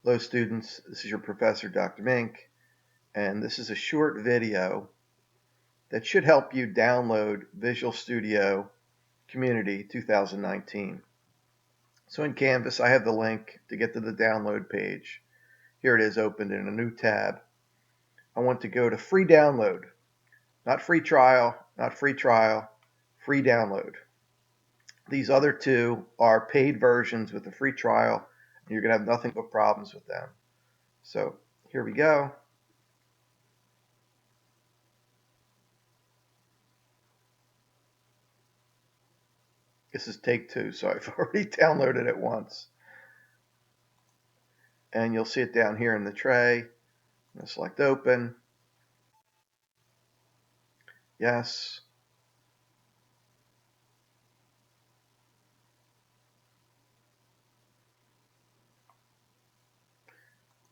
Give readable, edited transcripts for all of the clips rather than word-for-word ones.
Hello students, this is your professor Dr. Mink, and this is a short video that should help you download Visual Studio Community 2019. So in Canvas I have the link to get to the download page. Here it is opened in a new tab. I want to go to free download, not free trial, free download. These other two are paid versions with a free trial, and you're going to have nothing but problems with them. So here we go. This is take two, so I've already downloaded it once. And you'll see it down here in the tray. I'm going to select open. Yes.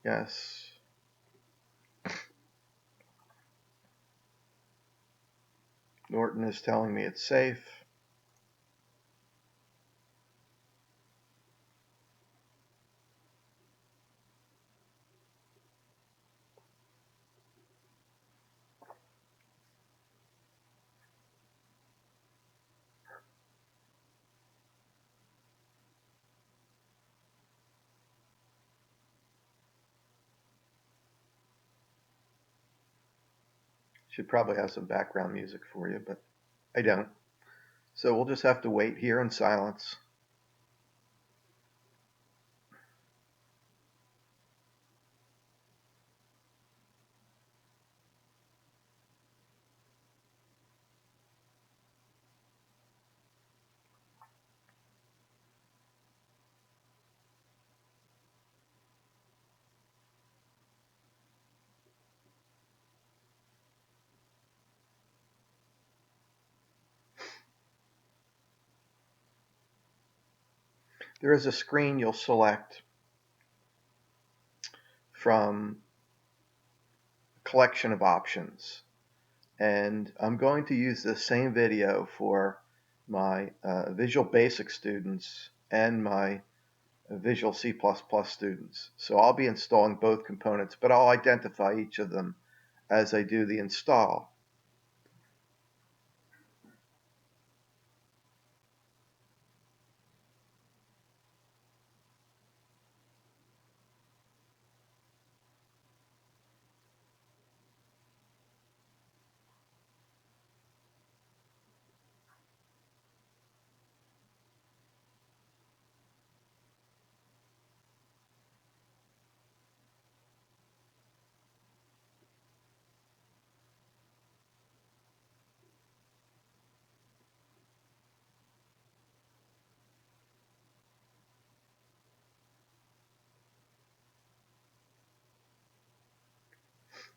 Yes. Norton is telling me it's safe. Should probably have some background music for you, but I don't. So we'll just have to wait here in silence. There is a screen you'll select from a collection of options. And I'm going to use this same video for my Visual Basic students and my Visual C++ students. So I'll be installing both components, but I'll identify each of them as I do the install.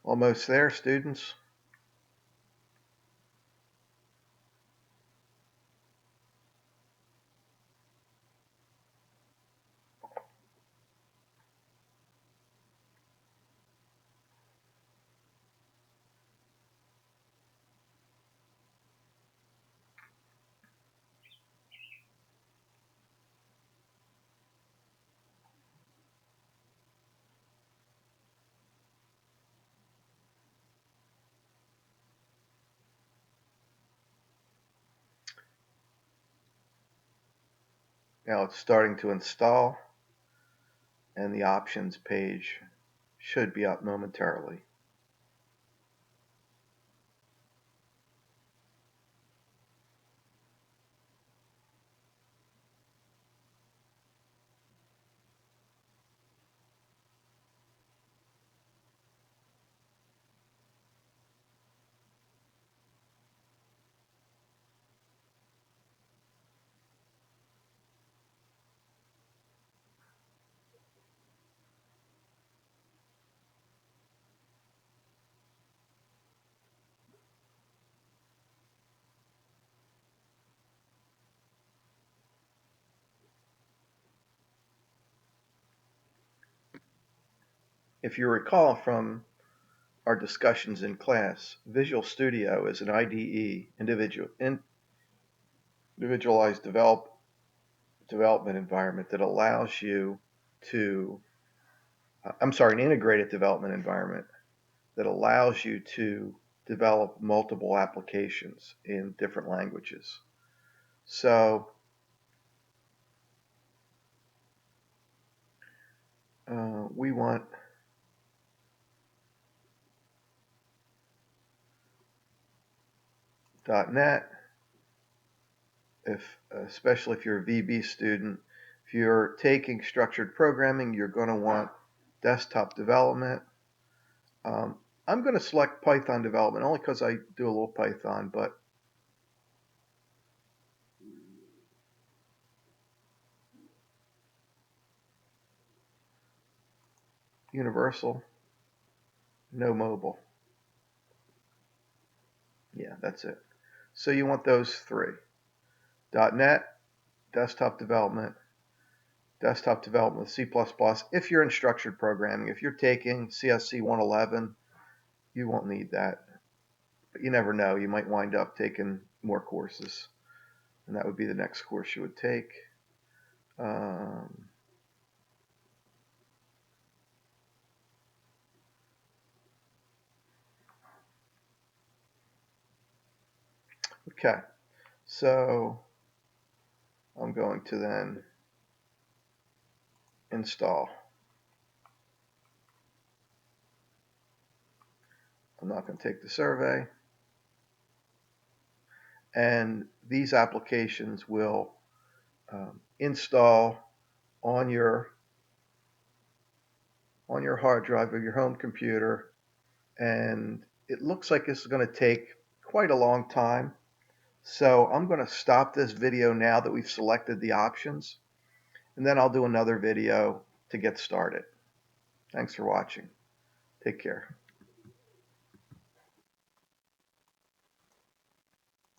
Almost there, students. Now it's starting to install, and the options page should be up momentarily. If you recall from our discussions in class, Visual Studio is an IDE, individualized development environment that allows you to an integrated development environment that allows you to develop multiple applications in different languages. So we want .NET, especially if you're a VB student. If you're taking structured programming, you're going to want desktop development. I'm going to select Python development only because I do a little Python, but universal, no mobile. Yeah, that's it. So you want those three. .NET, desktop development with C++. If you're in structured programming, if you're taking CSC 111, you won't need that. But you never know. You might wind up taking more courses, and that would be the next course you would take. Okay, so I'm going to then install. I'm not going to take the survey. And these applications will install on your hard drive of your home computer. And it looks like this is going to take quite a long time. So I'm going to stop this video now that we've selected the options, and then I'll do another video to get started. Thanks for watching. Take care.